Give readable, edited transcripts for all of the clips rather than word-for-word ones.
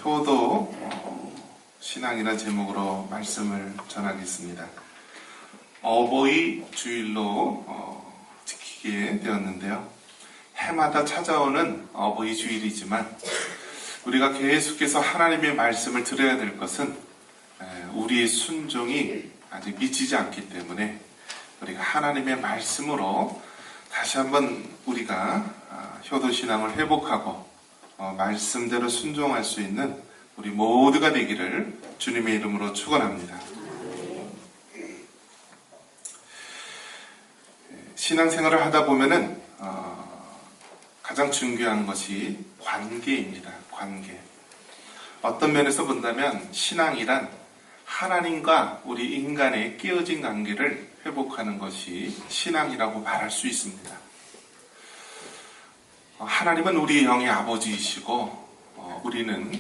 효도 신앙이라는 제목으로 말씀을 전하겠습니다. 어버이 주일로 지키게 되었는데요. 해마다 찾아오는 어버이 주일이지만 우리가 계속해서 하나님의 말씀을 들어야 될 것은 우리의 순종이 아직 미치지 않기 때문에 우리가 하나님의 말씀으로 다시 한번 우리가 효도신앙을 회복하고 말씀대로 순종할 수 있는 우리 모두가 되기를 주님의 이름으로 축원합니다. 신앙생활을 하다 보면은 가장 중요한 것이 관계입니다. 관계. 어떤 면에서 본다면 신앙이란 하나님과 우리 인간의 깨어진 관계를 회복하는 것이 신앙이라고 말할 수 있습니다. 하나님은 우리 영의 아버지이시고 우리는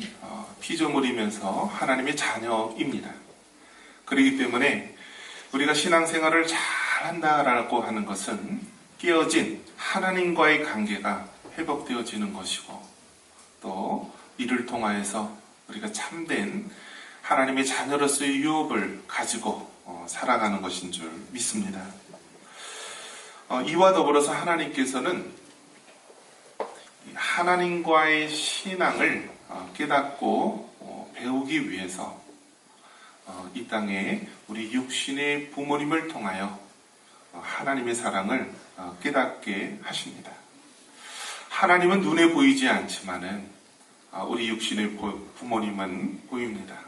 피조물이면서 하나님의 자녀입니다. 그렇기 때문에 우리가 신앙생활을 잘한다라고 하는 것은 깨어진 하나님과의 관계가 회복되어지는 것이고 또 이를 통하여서 우리가 참된 하나님의 자녀로서의 유업을 가지고 살아가는 것인 줄 믿습니다. 이와 더불어서 하나님께서는 하나님과의 신앙을 깨닫고 배우기 위해서 이 땅에 우리 육신의 부모님을 통하여 하나님의 사랑을 깨닫게 하십니다. 하나님은 눈에 보이지 않지만은 우리 육신의 부모님은 보입니다.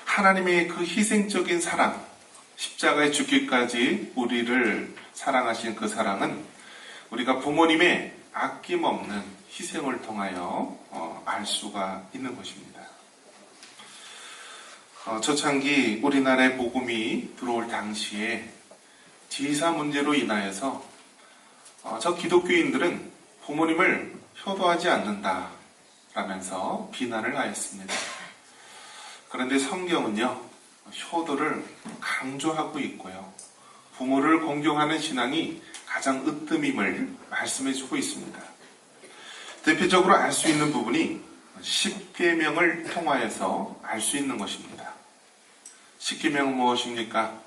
하나님의 그 희생적인 사랑, 십자가에 죽기까지 우리를 사랑하신 그 사랑은 우리가 부모님의 아낌없는 희생을 통하여 알 수가 있는 것입니다. 초창기 우리나라에 복음이 들어올 당시에 제사 문제로 인하여서 저 기독교인들은 부모님을 효도하지 않는다라면서 비난을 하였습니다. 그런데 성경은요, 효도를 강조하고 있고요. 부모를 공경하는 신앙이 가장 으뜸임을 말씀해주고 있습니다. 대표적으로 알 수 있는 부분이 십계명을 통하여서 알 수 있는 것입니다. 십계명은 무엇입니까?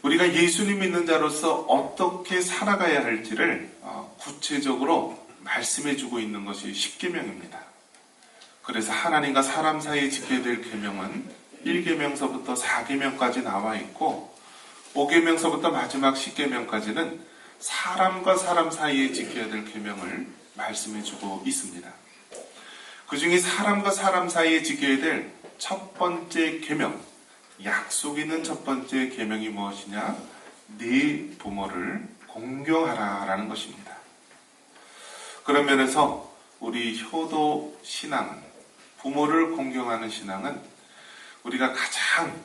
우리가 예수님 믿는 자로서 어떻게 살아가야 할지를 구체적으로 말씀해주고 있는 것이 십계명입니다. 그래서 하나님과 사람 사이에 지켜야 될 계명은 1계명서부터 4계명까지 나와 있고 5계명서부터 마지막 10계명까지는 사람과 사람 사이에 지켜야 될 계명을 말씀해주고 있습니다. 그 중에 사람과 사람 사이에 지켜야 될 첫 번째 계명, 약속 있는 첫 번째 계명이 무엇이냐? 네 부모를 공경하라라는 것입니다. 그런 면에서 우리 효도 신앙은, 부모를 공경하는 신앙은 우리가 가장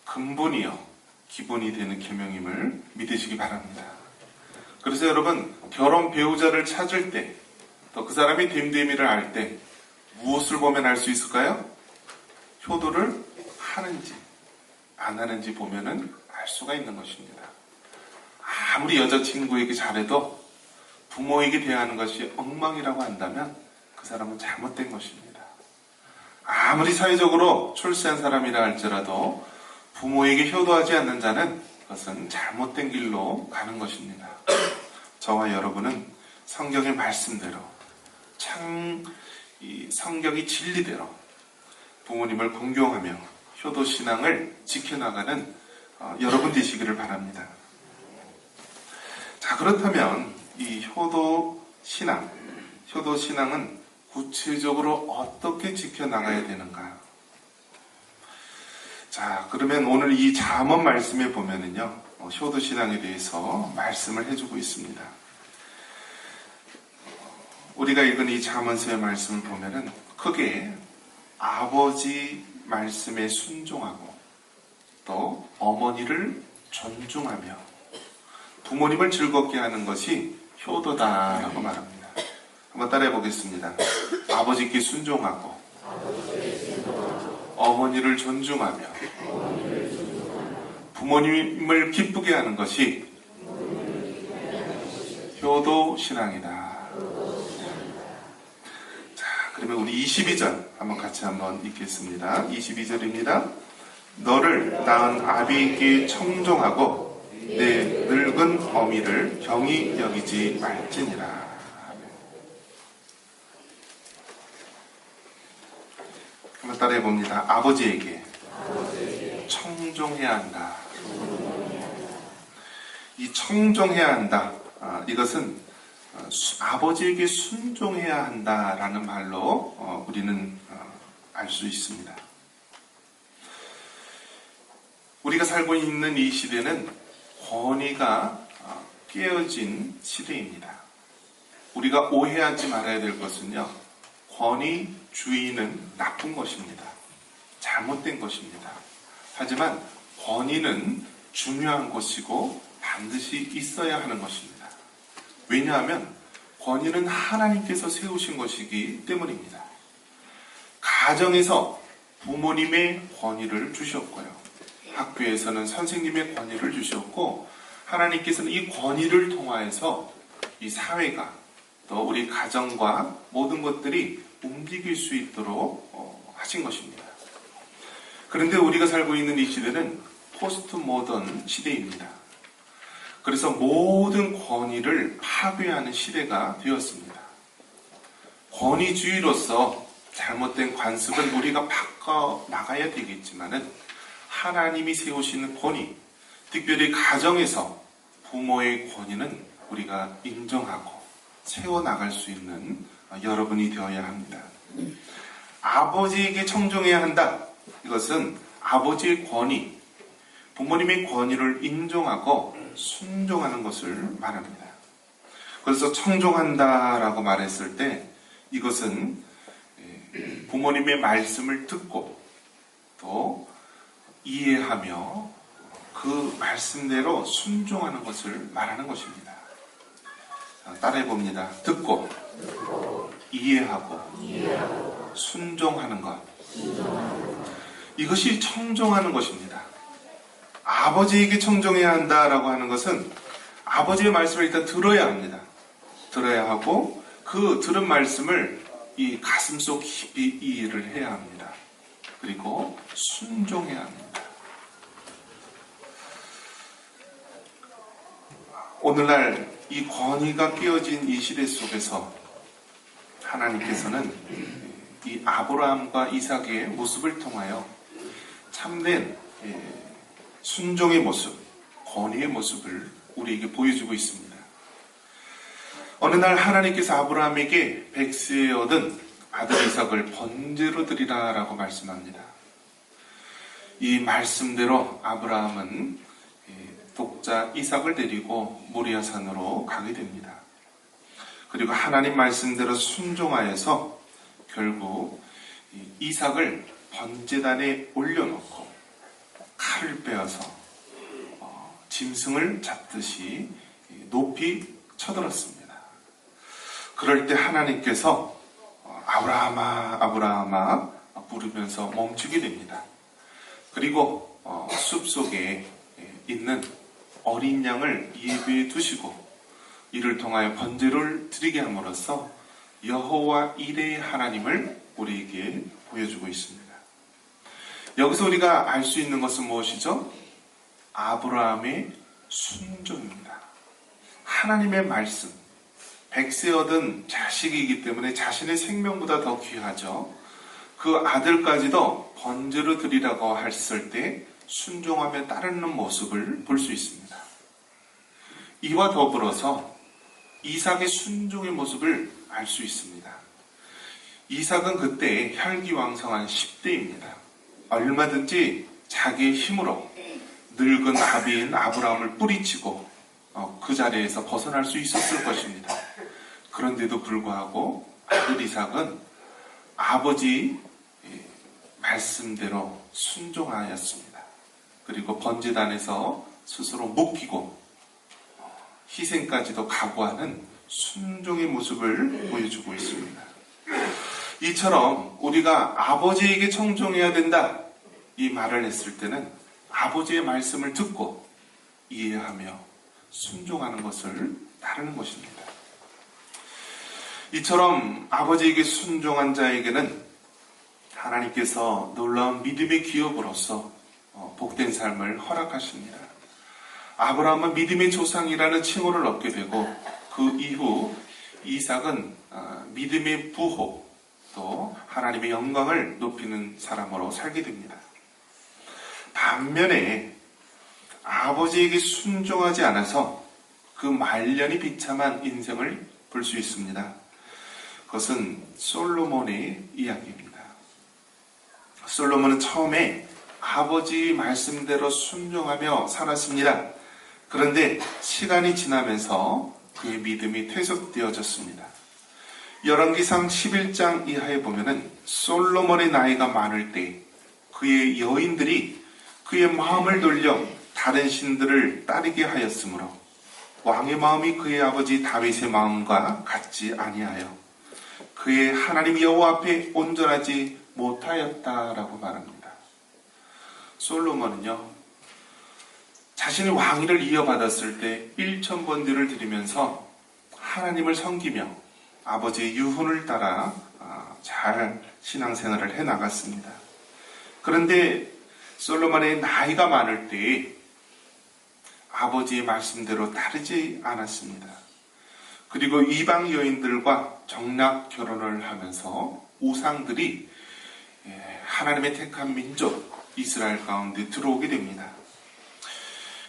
근본이요 기본이 되는 계명임을 믿으시기 바랍니다. 그래서 여러분, 결혼 배우자를 찾을 때, 또 그 사람이 됨됨이를 알 때 무엇을 보면 알 수 있을까요? 효도를 하는지 안 하는지 보면은 알 수가 있는 것입니다. 아무리 여자친구에게 잘해도 부모에게 대하는 것이 엉망이라고 한다면 그 사람은 잘못된 것입니다. 아무리 사회적으로 출세한 사람이라 할지라도 부모에게 효도하지 않는 자는 그것은 잘못된 길로 가는 것입니다. 저와 여러분은 성경의 말씀대로 이 성경의 진리대로 부모님을 공경하며 효도신앙을 지켜나가는 여러분 되시기를 바랍니다. 자, 그렇다면 이 효도신앙은 구체적으로 어떻게 지켜나가야 되는가? 자, 그러면 오늘 이 잠언 말씀에 보면은요, 효도신앙에 대해서 말씀을 해주고 있습니다. 우리가 읽은 이 잠언서의 말씀을 보면은 크게 아버지 말씀에 순종하고 또 어머니를 존중하며 부모님을 즐겁게 하는 것이 효도다라고 말합니다. 한번 따라해 보겠습니다. 아버지께 순종하고 어머니를 존중하며 부모님을 기쁘게 하는 것이 효도신앙이다. 그러면 우리 22절 한번 같이 한번 읽겠습니다. 22절입니다. 너를 낳은 아비에게 청종하고 내 늙은 어미를 경히 여기지 말지니라. 한번 따라해 봅니다. 아버지에게 청종해야 한다. 이 청종해야 한다. 이것은 아버지에게 순종해야 한다라는 말로 우리는 알 수 있습니다. 우리가 살고 있는 이 시대는 권위가 깨어진 시대입니다. 우리가 오해하지 말아야 될 것은요, 권위주의는 나쁜 것입니다. 잘못된 것입니다. 하지만 권위는 중요한 것이고 반드시 있어야 하는 것입니다. 왜냐하면 권위는 하나님께서 세우신 것이기 때문입니다. 가정에서 부모님의 권위를 주셨고요. 학교에서는 선생님의 권위를 주셨고, 하나님께서는 이 권위를 통하여서 이 사회가 또 우리 가정과 모든 것들이 움직일 수 있도록 하신 것입니다. 그런데 우리가 살고 있는 이 시대는 포스트 모던 시대입니다. 그래서 모든 권위를 파괴하는 시대가 되었습니다. 권위주의로서 잘못된 관습은 우리가 바꿔 나가야 되겠지만은, 하나님이 세우시는 권위, 특별히 가정에서 부모의 권위는 우리가 인정하고 세워나갈 수 있는 여러분이 되어야 합니다. 아버지에게 청종해야 한다. 이것은 아버지의 권위, 부모님의 권위를 인정하고 순종하는 것을 말합니다. 그래서 청종한다라고 말했을 때, 이것은 부모님의 말씀을 듣고 또 이해하며 그 말씀대로 순종하는 것을 말하는 것입니다. 따라해 봅니다. 듣고 이해하고 순종하는 것. 이것이 청종하는 것입니다. 아버지에게 청종해야 한다라고 하는 것은 아버지의 말씀을 일단 들어야 합니다. 들어야 하고 그 들은 말씀을 이 가슴속 깊이 이해를 해야 합니다. 그리고 순종해야 합니다. 오늘날 이 권위가 깨어진 이 시대 속에서 하나님께서는 이 아브라함과 이삭의 모습을 통하여 참된 순종의 모습, 권위의 모습을 우리에게 보여주고 있습니다. 어느 날 하나님께서 아브라함에게 백세에 얻은 아들 이삭을 번제로 드리라 라고 말씀합니다. 이 말씀대로 아브라함은 독자 이삭을 데리고 모리아산으로 가게 됩니다. 그리고 하나님 말씀대로 순종하여서 결국 이삭을 번제단에 올려놓고 칼을 빼어서 짐승을 잡듯이 높이 쳐들었습니다. 그럴 때 하나님께서 아브라함아 아브라함아 부르면서 멈추게 됩니다. 그리고 숲속에 있는 어린 양을 예배에 두시고 이를 통하여 번제를 드리게 함으로써 여호와 이레의 하나님을 우리에게 보여주고 있습니다. 여기서 우리가 알 수 있는 것은 무엇이죠? 아브라함의 순종입니다. 하나님의 말씀, 백세 얻은 자식이기 때문에 자신의 생명보다 더 귀하죠. 그 아들까지도 번제로 드리라고 했을 때 순종하며 따르는 모습을 볼 수 있습니다. 이와 더불어서 이삭의 순종의 모습을 알 수 있습니다. 이삭은 그때 혈기왕성한 10대입니다. 얼마든지 자기의 힘으로 늙은 아비인 아브라함을 뿌리치고 그 자리에서 벗어날 수 있었을 것입니다. 그런데도 불구하고 아들 이삭은 아버지 말씀대로 순종하였습니다. 그리고 번제단에서 스스로 묶이고 희생까지도 각오하는 순종의 모습을 보여주고 있습니다. 이처럼 우리가 아버지에게 청종해야 된다 이 말을 했을 때는 아버지의 말씀을 듣고 이해하며 순종하는 것을 따르는 것입니다. 이처럼 아버지에게 순종한 자에게는 하나님께서 놀라운 믿음의 기업으로서 복된 삶을 허락하십니다. 아브라함은 믿음의 조상이라는 칭호를 얻게 되고 그 이후 이삭은 믿음의 부호, 또 하나님의 영광을 높이는 사람으로 살게 됩니다. 반면에 아버지에게 순종하지 않아서 그 말년이 비참한 인생을 볼 수 있습니다. 그것은 솔로몬의 이야기입니다. 솔로몬은 처음에 아버지 말씀대로 순종하며 살았습니다. 그런데 시간이 지나면서 그의 믿음이 퇴색되어졌습니다. 열왕기상 11장 이하에 보면은 솔로몬의 나이가 많을 때 그의 여인들이 그의 마음을 돌려 다른 신들을 따르게 하였으므로 왕의 마음이 그의 아버지 다윗의 마음과 같지 아니하여 그의 하나님 여호와 앞에 온전하지 못하였다라고 말합니다. 솔로몬은요, 자신이 왕위를 이어받았을 때 1000번들을 드리면서 하나님을 섬기며 아버지의 유훈을 따라 잘 신앙생활을 해나갔습니다. 그런데 솔로몬의 나이가 많을 때 아버지의 말씀대로 따르지 않았습니다. 그리고 이방 여인들과 정략 결혼을 하면서 우상들이 하나님의 택한 민족 이스라엘 가운데 들어오게 됩니다.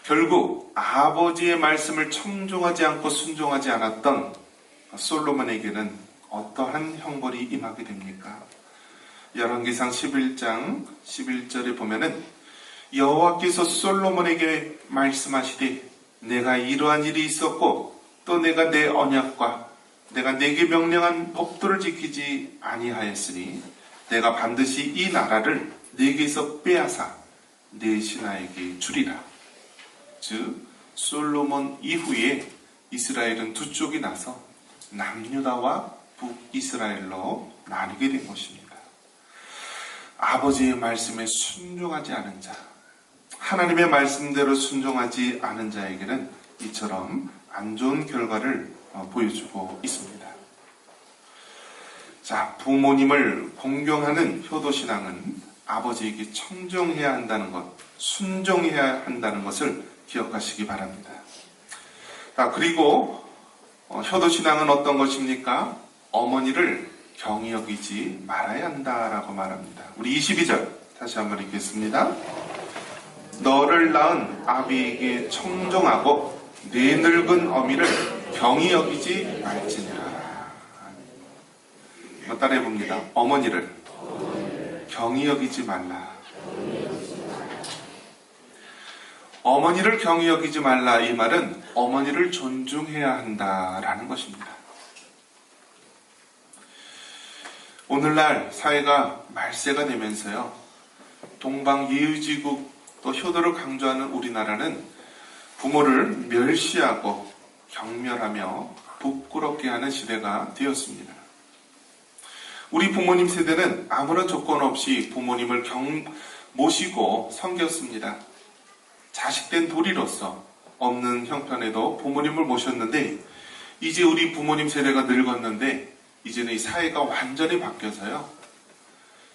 결국 아버지의 말씀을 청종하지 않고 순종하지 않았던 솔로몬에게는 어떠한 형벌이 임하게 됩니까? 열왕기상 11장 11절에 보면은 여호와께서 솔로몬에게 말씀하시되 내가 이러한 일이 있었고 또 내가 내 언약과 내가 내게 명령한 법도를 지키지 아니하였으니 내가 반드시 이 나라를 내게서 빼앗아 내 신하에게 주리라. 즉 솔로몬 이후에 이스라엘은 두 쪽이 나서 남유다와 북이스라엘로 나뉘게 된 것입니다. 아버지의 말씀에 순종하지 않은 자, 하나님의 말씀대로 순종하지 않은 자에게는 이처럼 안 좋은 결과를 보여주고 있습니다. 자, 부모님을 공경하는 효도신앙은 아버지에게 청정해야 한다는 것, 순종해야 한다는 것을 기억하시기 바랍니다. 자, 그리고 효도신앙은 어떤 것입니까? 어머니를 경히 여기지 말아야 한다라고 말합니다. 우리 22절 다시 한번 읽겠습니다. 너를 낳은 아비에게 청정하고 내 늙은 어미를 경히 여기지 말지니라. 따라해 봅니다. 어머니를 경히 여기지 말라. 어머니를 경히 여기지 말라. 이 말은 어머니를 존중해야 한다라는 것입니다. 오늘날 사회가 말세가 되면서요, 동방 예의지국 또 효도를 강조하는 우리나라는 부모를 멸시하고 경멸하며 부끄럽게 하는 시대가 되었습니다. 우리 부모님 세대는 아무런 조건 없이 부모님을 모시고 섬겼습니다. 자식된 도리로서 없는 형편에도 부모님을 모셨는데, 이제 우리 부모님 세대가 늙었는데 이제는 이 사회가 완전히 바뀌어서요,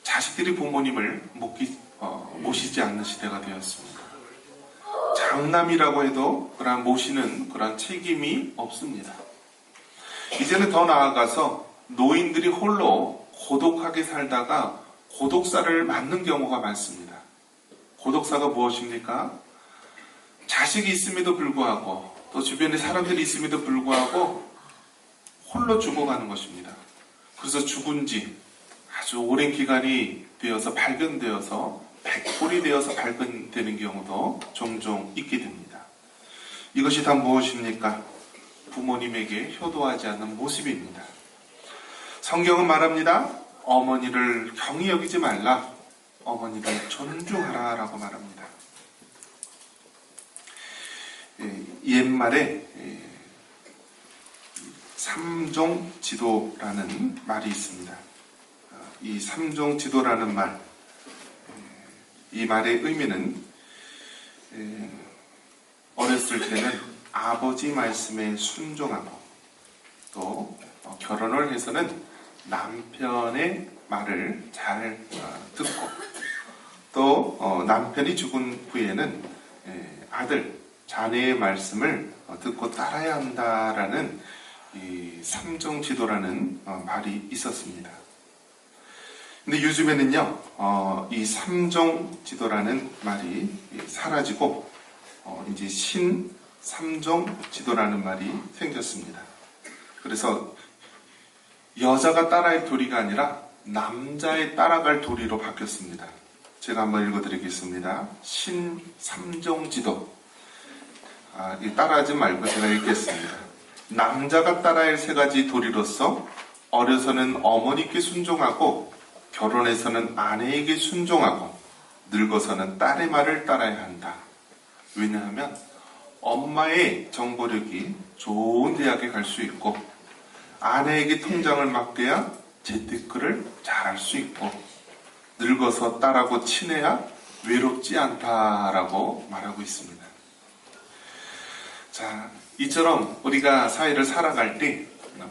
자식들이 부모님을 모시지 않는 시대가 되었습니다. 장남이라고 해도 그런 모시는 그런 책임이 없습니다. 이제는 더 나아가서 노인들이 홀로 고독하게 살다가 고독사를 맞는 경우가 많습니다. 고독사가 무엇입니까? 자식이 있음에도 불구하고 또 주변에 사람들이 있음에도 불구하고 홀로 죽어가는 것입니다. 그래서 죽은 지 아주 오랜 기간이 되어서 발견되어서 백골이 되어서 발견되는 경우도 종종 있게 됩니다. 이것이 다 무엇입니까? 부모님에게 효도하지 않는 모습입니다. 성경은 말합니다. 어머니를 경히 여기지 말라. 어머니를 존중하라 라고 말합니다. 옛말에 삼종지도라는 말이 있습니다. 이 삼종지도라는 말, 이 말의 의미는 어렸을 때는 아버지 말씀에 순종하고 또 결혼을 해서는 남편의 말을 잘 듣고 또 남편이 죽은 후에는 아들, 자네의 말씀을 듣고 따라야 한다라는 이 삼정지도라는 말이 있었습니다. 근데 요즘에는요, 이 삼정지도라는 말이 사라지고 이제 신삼정지도라는 말이 생겼습니다. 그래서 여자가 따라할 도리가 아니라 남자의 따라갈 도리로 바뀌었습니다. 제가 한번 읽어드리겠습니다. 신삼정지도. 따라하지 말고 제가 읽겠습니다. 남자가 따라야 할 세 가지 도리로서 어려서는 어머니께 순종하고 결혼해서는 아내에게 순종하고 늙어서는 딸의 말을 따라야 한다. 왜냐하면 엄마의 정보력이 좋은 대학에 갈 수 있고 아내에게 통장을 맡겨야 재테크를 잘할 수 있고 늙어서 딸하고 친해야 외롭지 않다라고 말하고 있습니다. 자, 이처럼 우리가 사회를 살아갈 때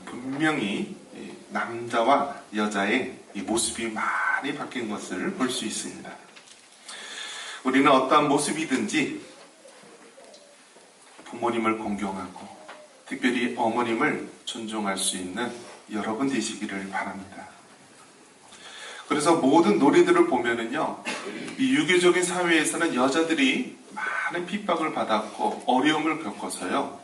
분명히 남자와 여자의 이 모습이 많이 바뀐 것을 볼 수 있습니다. 우리는 어떠한 모습이든지 부모님을 공경하고 특별히 어머님을 존중할 수 있는 여러분 되시기를 바랍니다. 그래서 모든 놀이들을 보면은요, 이 유교적인 사회에서는 여자들이 많은 핍박을 받았고 어려움을 겪어서요,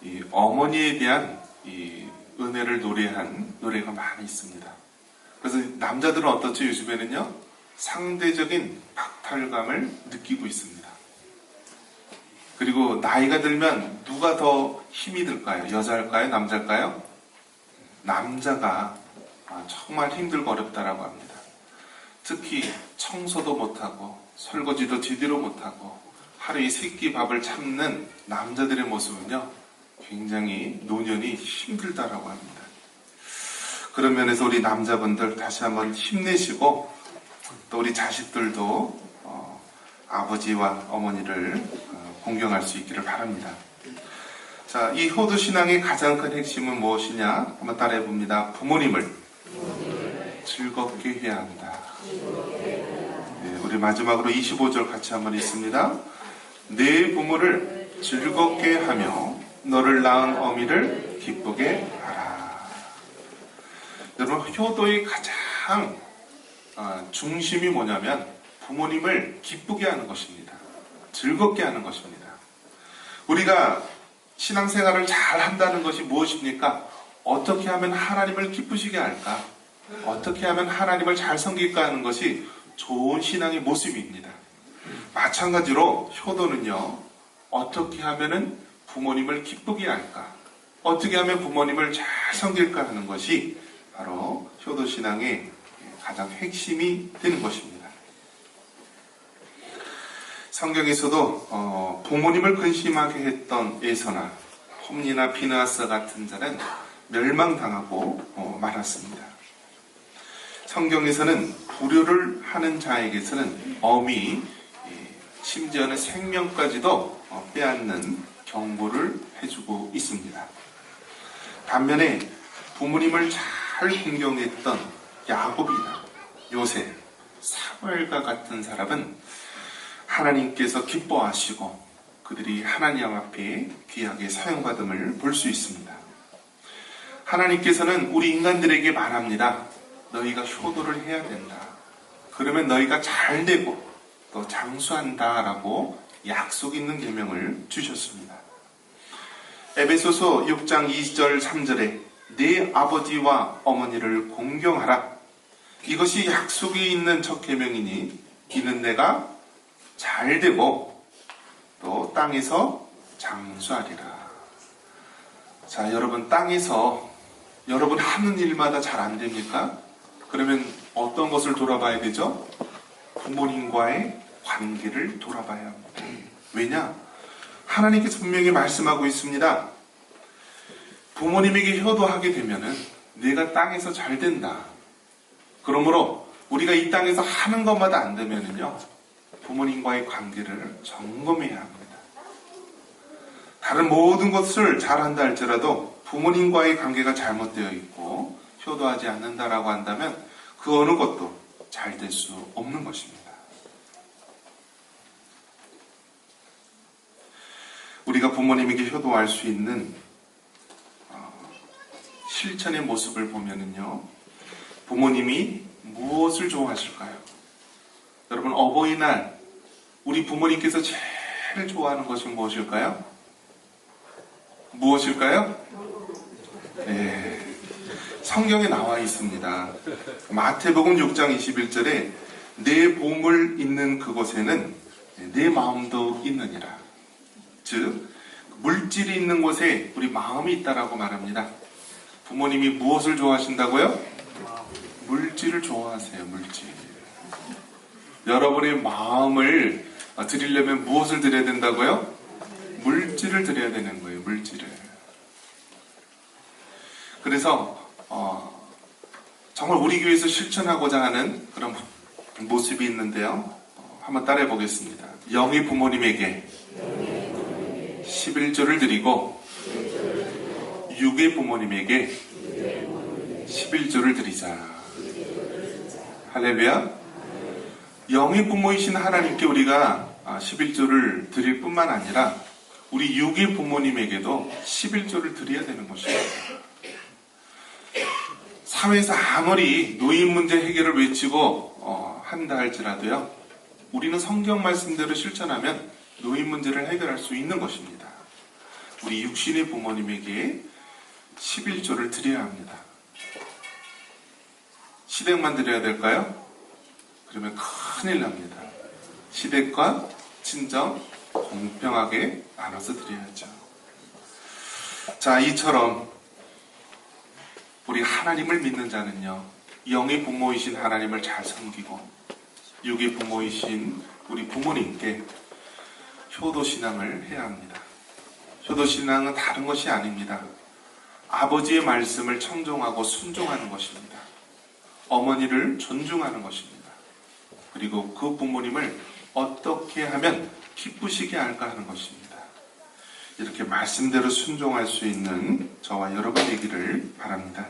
이 어머니에 대한 이 은혜를 노래한 노래가 많이 있습니다. 그래서 남자들은 어떻죠? 요즘에는요, 상대적인 박탈감을 느끼고 있습니다. 그리고 나이가 들면 누가 더 힘이 들까요? 여자일까요? 남자일까요? 남자가 정말 힘들고 어렵다라고 합니다. 특히 청소도 못하고 설거지도 제대로 못하고 하루에 3끼 밥을 참는 남자들의 모습은요, 굉장히 노년이 힘들다라고 합니다. 그런 면에서 우리 남자분들 다시 한번 힘내시고 또 우리 자식들도 아버지와 어머니를 공경할 수 있기를 바랍니다. 자, 이 효도 신앙의 가장 큰 핵심은 무엇이냐? 한번 따라해 봅니다. 부모님을 즐겁게 해야 한다. 네, 우리 마지막으로 25절 같이 한번 읽습니다. 내 부모를 즐겁게 하며 너를 낳은 어미를 기쁘게 하라. 여러분, 효도의 가장 중심이 뭐냐면 부모님을 기쁘게 하는 것입니다. 즐겁게 하는 것입니다. 우리가 신앙생활을 잘 한다는 것이 무엇입니까? 어떻게 하면 하나님을 기쁘시게 할까? 어떻게 하면 하나님을 잘 섬길까 하는 것이 좋은 신앙의 모습입니다. 마찬가지로 효도는요, 어떻게 하면은 부모님을 기쁘게 할까? 어떻게 하면 부모님을 잘 섬길까 하는 것이 바로 효도신앙의 가장 핵심이 되는 것입니다. 성경에서도 부모님을 근심하게 했던 에서나 홈리나 비느하스 같은 자는 멸망당하고 말았습니다. 성경에서는 불효를 하는 자에게서는 엄히 심지어는 생명까지도 빼앗는 경고를 해주고 있습니다. 반면에 부모님을 잘 공경했던 야곱이나 요셉, 사무엘과 같은 사람은 하나님께서 기뻐하시고 그들이 하나님 앞에 귀하게 사용받음을 볼 수 있습니다. 하나님께서는 우리 인간들에게 말합니다. 너희가 효도를 해야 된다. 그러면 너희가 잘 되고 또 장수한다 라고 약속 있는 계명을 주셨습니다. 에베소서 6장 2절 3절에 네 아버지와 어머니를 공경하라. 이것이 약속이 있는 첫 계명이니 이는 내가 잘 되고 또 땅에서 장수하리라. 자, 여러분, 땅에서 여러분 하는 일마다 잘 안 됩니까? 그러면 어떤 것을 돌아봐야 되죠? 부모님과의 관계를 돌아봐야 합니다. 왜냐? 하나님께서 분명히 말씀하고 있습니다. 부모님에게 효도하게 되면은 내가 땅에서 잘 된다. 그러므로 우리가 이 땅에서 하는 것마다 안 되면은요, 부모님과의 관계를 점검해야 합니다. 다른 모든 것을 잘한다 할지라도 부모님과의 관계가 잘못되어 있고 효도하지 않는다라고 한다면 그 어느 것도 잘 될 수 없는 것입니다. 우리가 부모님에게 효도할 수 있는 실천의 모습을 보면은요, 부모님이 무엇을 좋아하실까요? 여러분, 어버이날 우리 부모님께서 제일 좋아하는 것이 무엇일까요? 무엇일까요? 네, 성경에 나와 있습니다. 마태복음 6장 21절에 내 보물 있는 그곳에는 내 마음도 있느니라. 즉, 물질이 있는 곳에 우리 마음이 있다라고 말합니다. 부모님이 무엇을 좋아하신다고요? 물질을 좋아하세요. 물질. 여러분의 마음을 드리려면 무엇을 드려야 된다고요? 물질을 드려야 되는 거예요. 물질을. 그래서 정말 우리 교회에서 실천하고자 하는 그런 모습이 있는데요. 한번 따라해 보겠습니다. 영의 부모님에게 11조를 드리고 육의 부모님에게 11조를 드리자. 할렐루야. 영의 부모이신 하나님께 우리가 11조를 드릴 뿐만 아니라 우리 육의 부모님에게도 11조를 드려야 되는 것입니다. 사회에서 아무리 노인 문제 해결을 외치고 한다 할지라도요, 우리는 성경 말씀대로 실천하면 노인 문제를 해결할 수 있는 것입니다. 우리 육신의 부모님에게 11조를 드려야 합니다. 시댁만 드려야 될까요? 그러면 큰일 납니다. 시댁과 친정 공평하게 나눠서 드려야죠. 자, 이처럼 우리 하나님을 믿는 자는요, 영의 부모이신 하나님을 잘 섬기고 육의 부모이신 우리 부모님께 효도신앙을 해야 합니다. 효도신앙은 다른 것이 아닙니다. 아버지의 말씀을 청종하고 순종하는 것입니다. 어머니를 존중하는 것입니다. 그리고 그 부모님을 어떻게 하면 기쁘시게 할까 하는 것입니다. 이렇게 말씀대로 순종할 수 있는 저와 여러분 되기를 바랍니다.